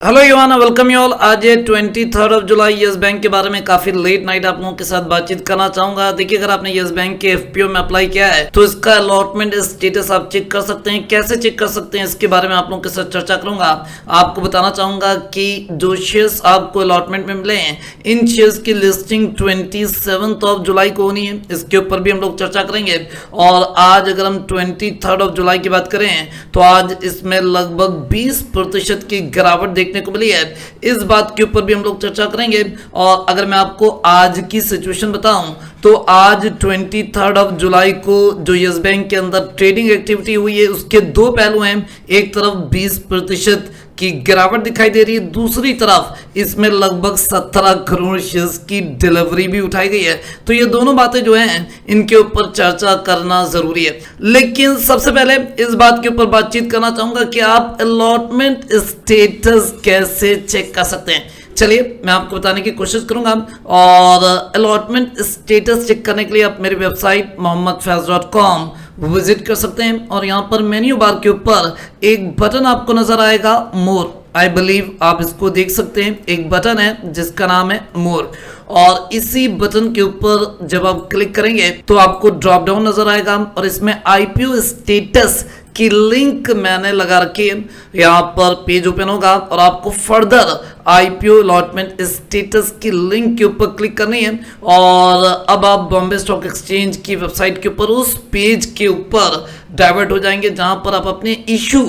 Hello युवान, welcome you all. आज है 23 जुलाई। यस बैंक के बारे में काफी लेट नाइट आप लोगों के साथ बातचीत करना चाहूंगा। देखिए, अगर आपने यस बैंक के एफपीओ में अप्लाई किया है तो इसका अलॉटमेंट स्टेटस आप चेक कर सकते हैं। कैसे चेक कर सकते हैं इसके बारे में आप लोगों के साथ चर्चा करूंगा। आपको बताना चाहूंगा कि जो शेयर्स आपको अलॉटमेंट में मिले हैं, इन शेयर्स की लिस्टिंग 27 जुलाई को होनी है। इसके ऊपर भी हम लोग चर्चा करेंगे। और आज अगर हम 23 जुलाई की बात करें तो आज इसमें लगभग 20% की गिरावट देखने को मिली है। इस बात के ऊपर भी हम लोग चर्चा करेंगे। और अगर मैं आपको आज की सिचुएशन बताऊं तो आज 23 जुलाई को जो यस बैंक के अंदर ट्रेडिंग एक्टिविटी हुई है उसके दो पहलू हैं। एक तरफ 20% की गिरावट दिखाई दे रही है, दूसरी तरफ इसमें लगभग 17 करोड़ शेयर्स की डिलीवरी भी उठाई गई है। तो ये दोनों बातें जो हैं इनके ऊपर चर्चा करना जरूरी है। लेकिन सबसे पहले इस बात के ऊपर बातचीत करना चाहूंगा कि आप अलॉटमेंट स्टेटस कैसे चेक कर सकते हैं। चलिए मैं आपको बताने की कोशिश करूंगा। और अलॉटमेंट स्टेटस चेक करने के लिए आप मेरी वेबसाइट mohammadfaiz.com विजिट कर सकते हैं। और यहाँ पर मेन्यू बार के ऊपर एक बटन आपको नजर आएगा, मोर। आई बिलीव आप इसको देख सकते हैं। एक बटन है जिसका नाम है मोर। और इसी बटन के ऊपर जब आप क्लिक करेंगे तो आपको ड्रॉप डाउन नजर आएगा और इसमें आईपीओ स्टेटस की लिंक मैंने लगा रखी है। यहाँ पर पेज ओपन होगा और आपको फर्दर आईपीओ अलॉटमेंट स्टेटस की लिंक के ऊपर क्लिक करनी है। और अब आप बॉम्बे स्टॉक एक्सचेंज की वेबसाइट के ऊपर उस पेज के ऊपर डाइवर्ट हो जाएंगे जहां पर आप अपने इशू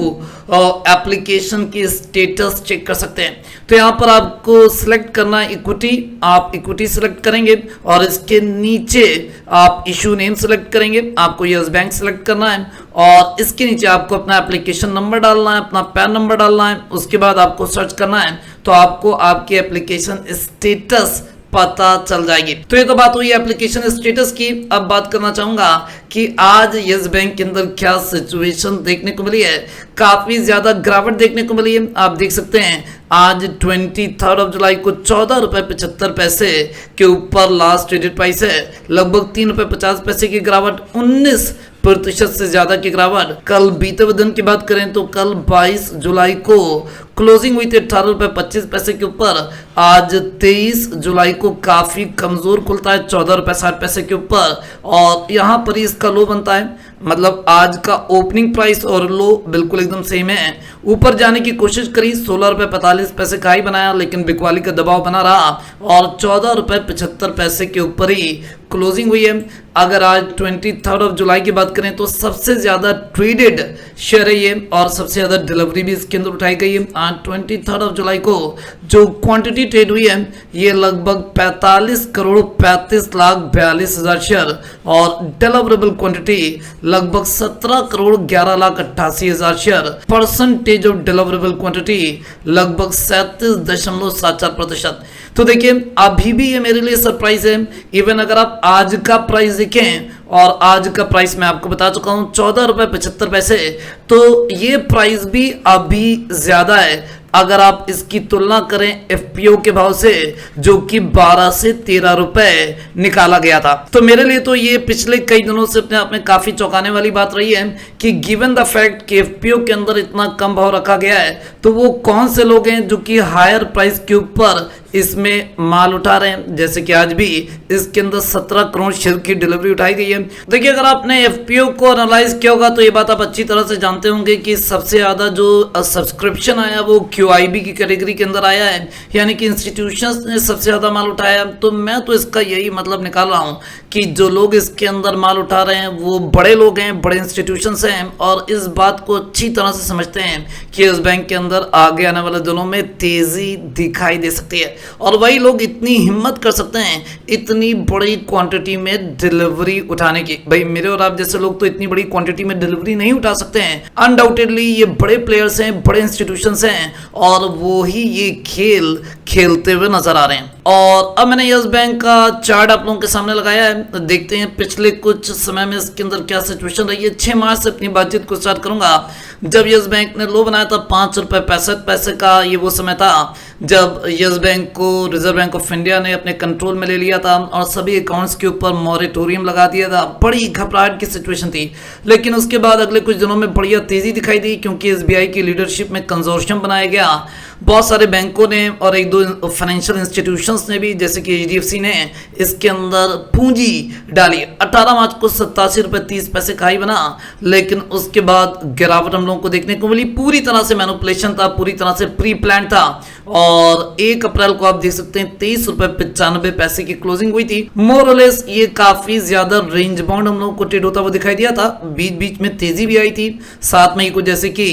एप्लीकेशन की स्टेटस चेक कर सकते हैं। तो यहाँ पर आपको सिलेक्ट करना है इक्विटी। आप इक्विटी सिलेक्ट करेंगे और इसके नीचे आप इशू नेम सिलेक्ट करेंगे। आपको यस बैंक सिलेक्ट करना है और इसके नीचे आपको अपना एप्लीकेशन नंबर डालना है, अपना पैन नंबर डालना है। उसके बाद आपको सर्च करना है तो आपको आपकी एप्लीकेशन स्टेटस पता चल जाएगी। तो ये तो बात हुई एप्लीकेशन स्टेटस की। अब बात करना चाहूंगा कि आज यस बैंक के अंदर क्या सिचुएशन देखने को मिली है। काफी ज्यादा गिरावट देखने को मिली है। आप देख सकते हैं आज 23 जुलाई को 14.75 के ऊपर लास्ट ट्रेडेड प्राइस है। लगभग 3.50 की गिरावट, 19% से ज्यादा की गिरावट। कल बीते हुए दिन की बात करें तो कल 22 जुलाई को क्लोजिंग हुई थी 18.25 के ऊपर। आज 23 जुलाई को काफी कमजोर खुलता है 14.60 के ऊपर। और यहाँ पर ही इसका लो बनता है। मतलब आज का ओपनिंग प्राइस और लो बिल्कुल एकदम सेम है। ऊपर जाने की कोशिश करी, 16.45 का ही बनाया, लेकिन बिकवाली का दबाव बना रहा और 14.75 के ऊपर ही क्लोजिंग हुई है। अगर आज 23 जुलाई की बात करें तो सबसे ज्यादा ट्रेडेड शेयर है ये और सबसे ज्यादा डिलीवरी भी इसके अंदर उठाई गई है। आज 23 जुलाई को जो क्वांटिटी ट्रेड हुई है ये लगभग 45 करोड़ 35 लाख 42 हजार शेयर और डिलीवरेबल क्वांटिटी लगभग 17 करोड़ 11 लाख 88 हजार share. Percentage of deliverable quantity लगभग 37.74%। तो देखिए अभी भी ये मेरे लिए सरप्राइज है। इवन अगर आप आज का प्राइस देखें और आज का प्राइस मैं आपको बता चुका हूं 14.75, तो ये प्राइस भी अभी ज्यादा है अगर आप इसकी तुलना करें एफपीओ के भाव से, जो कि 12 से 13 रुपए निकाला गया था। तो मेरे लिए तो ये पिछले कई दिनों से अपने आप में काफी चौंकाने वाली बात रही है कि गिवन द फैक्ट कि एफपीओ के अंदर इतना कम भाव रखा गया है तो वो कौन से लोग हैं जो कि हायर प्राइस के ऊपर इसमें माल उठा रहे हैं। जैसे कि आज भी इसके अंदर 17 करोड़ शेयर की डिलीवरी उठाई गई है। देखिए अगर आपने एफपीओ को एनालाइज किया होगा तो ये बात आप अच्छी तरह से जानते होंगे कि सबसे ज्यादा जो सब्सक्रिप्शन आया वो क्यूआईबी की कैटेगरी के अंदर आया है, यानी कि इंस्टीट्यूशंस ने सबसे ज्यादा माल उठाया। तो मैं तो इसका यही मतलब निकाल रहा हूँ कि जो लोग इसके अंदर माल उठा रहे हैं वो बड़े लोग हैं, बड़े इंस्टीट्यूशंस हैं और इस बात को अच्छी तरह से समझते हैं कि इस बैंक के अंदर आगे आने वाले दिनों में तेजी दिखाई दे सकती है। और वही लोग इतनी हिम्मत कर सकते हैं इतनी बड़ी क्वांटिटी में डिलीवरी उठाने की। भाई मेरे और आप जैसे लोग तो इतनी बड़ी क्वांटिटी में डिलीवरी नहीं उठा सकते हैं। अनडाउटेडली ये बड़े प्लेयर्स हैं, बड़े इंस्टीट्यूशंस हैं और वो ही ये खेल खेलते हुए नजर आ रहे हैं। और अब मैंने यस बैंक का चार्ट आप लोगों के सामने लगाया है, तो देखते हैं पिछले कुछ समय में इसके अंदर क्या सिचुएशन रही है। 6 मार्च से अपनी बातचीत को स्टार्ट करूंगा। जब यस बैंक ने लो बनाया था 5 रुपये 65 पैसे का, ये वो समय था जब यस बैंक को रिजर्व बैंक ऑफ इंडिया ने अपने कंट्रोल में ले लिया था और सभी अकाउंट्स के ऊपर मॉरेटोरियम लगा दिया था। बड़ी घबराहट की सिचुएशन थी, लेकिन उसके बाद अगले कुछ दिनों में बढ़िया तेजी दिखाई दी, क्योंकि एसबीआई की लीडरशिप में कंसोर्शियम बनाया गया। बहुत सारे बैंकों ने और एक दो फाइनेंशियल इंस्टीट्यूशंस ने भी, जैसे कि एचडीएफसी ने इसके अंदर पूंजी डाली। 18 मार्च को 87 रुपये 30 पैसे का हाई बना, लेकिन उसके बाद गिरावट हम लोगों को देखने को मिली। पूरी तरह से मैनिपुलेशन था, पूरी तरह से प्री प्लान था। और 1 अप्रैल को आप देख सकते हैं 23 रुपये 95 पैसे की क्लोजिंग हुई थी। मोर और लेस ये काफी ज्यादा रेंज बाउंड हम लोगों को ट्रेड होता हुआ दिखाई दिया था। बीच बीच में तेजी भी आई थी। 7 मई को जैसे कि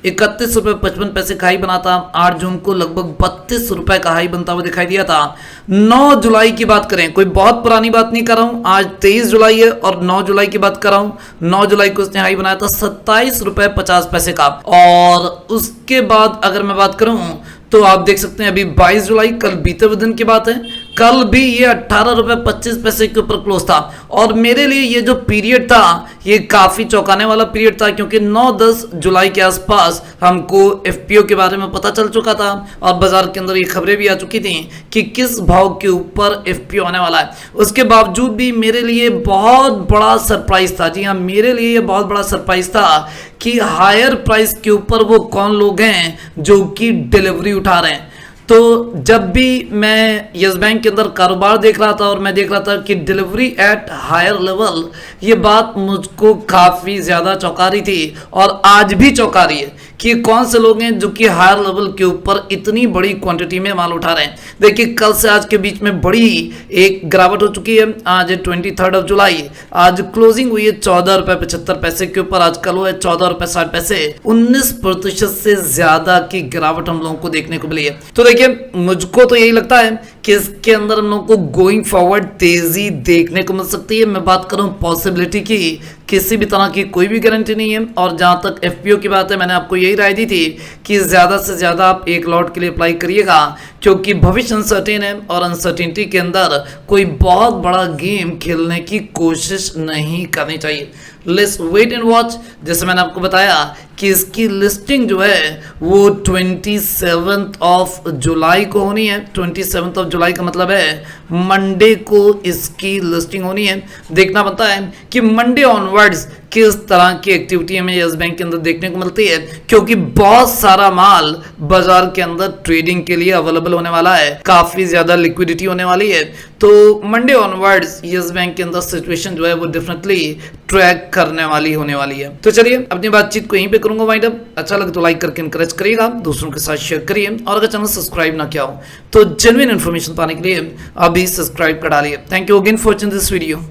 31 रुपये 55 पैसे का हाई बना था। 8 जून को लगभग 32 रुपए का हाई बनता हुआ दिखाई दिया था। 9 जुलाई की बात करें, कोई बहुत पुरानी बात नहीं कर रहा हूं, आज 23 जुलाई है और 9 जुलाई की बात कर रहा हूं। 9 जुलाई को उसने हाई बनाया था 27 रुपए 50 पैसे का। और उसके बाद अगर मैं बात करूं तो आप देख सकते हैं अभी 22 जुलाई, कल बीते हुए दिन की बात है, कल भी ये 18 रुपये 25 पैसे के ऊपर क्लोज था। और मेरे लिए ये जो पीरियड था ये काफी चौंकाने वाला पीरियड था, क्योंकि 9-10 जुलाई के आसपास हमको एफपीओ के बारे में पता चल चुका था और बाजार के अंदर ये खबरें भी आ चुकी थी कि किस भाव के ऊपर एफपीओ आने वाला है। उसके बावजूद भी मेरे लिए बहुत बड़ा सरप्राइज था, जी हाँ, मेरे लिए ये बहुत बड़ा सरप्राइज था कि हायर प्राइस के ऊपर वो कौन लोग हैं जो कि डिलीवरी उठा रहे हैं। तो जब भी मैं यस बैंक के अंदर कारोबार देख रहा था और मैं देख रहा था कि डिलीवरी एट हायर लेवल, ये बात मुझको काफ़ी ज़्यादा चौंका रही थी और आज भी चौंका रही है कि कौन से लोग हैं जो कि हायर लेवल के ऊपर इतनी बड़ी क्वांटिटी में माल उठा रहे हैं। देखिए कल से आज के बीच में बड़ी एक गिरावट हो चुकी है। आज 23 जुलाई, आज क्लोजिंग हुई है 14 रुपये 75 पैसे के ऊपर। आज कल हुआ है 14 रुपये 60 पैसे। 19% से ज्यादा की गिरावट हम लोगों को देखने को मिली है। तो देखिए मुझको तो यही लगता है कि इसके अंदर हम लोगों को गोइंग फॉरवर्ड तेजी देखने को मिल सकती है। मैं बात करूं पॉसिबिलिटी की, किसी भी तरह की कोई भी गारंटी नहीं है। और जहां तक एफपीओ की बात है, मैंने आपको यही राय दी थी कि ज्यादा से ज्यादा आप एक लॉट के लिए अप्लाई करिएगा, क्योंकि भविष्य अनसर्टेन है और अनसर्टेनिटी के अंदर कोई बहुत बड़ा गेम खेलने की कोशिश नहीं करनी चाहिए। Let's wait and watch. जैसे मैंने आपको बताया कि इसकी लिस्टिंग जो है वो 27 जुलाई को होनी है। 27 जुलाई का मतलब है मंडे को इसकी लिस्टिंग होनी है। देखना बनता है कि मंडे ऑनवर्ड्स किस तरह की एक्टिविटी हमें यस बैंक के अंदर देखने को मिलती है, क्योंकि बहुत सारा माल बाजार के अंदर ट्रेडिंग के लिए अवेलेबल होने वाला है, काफी ज्यादा लिक्विडिटी होने वाली है। तो मंडे ऑनवर्ड्स यस बैंक के अंदर सिचुएशन जो है वो डेफिनेटली ट्रैक करने वाली होने वाली है। तो चलिए अपनी बातचीत को यहीं पे करूंगा वाइंड अप। अच्छा लगे तो लाइक करके इंकरेज करिएगा, दूसरों के साथ शेयर करिए, और अगर चैनल सब्सक्राइब ना किया हो तो जेन्युइन इन्फॉर्मेशन पाने के लिए अभी सब्सक्राइब कर डालिए। Thank you again for watching this video.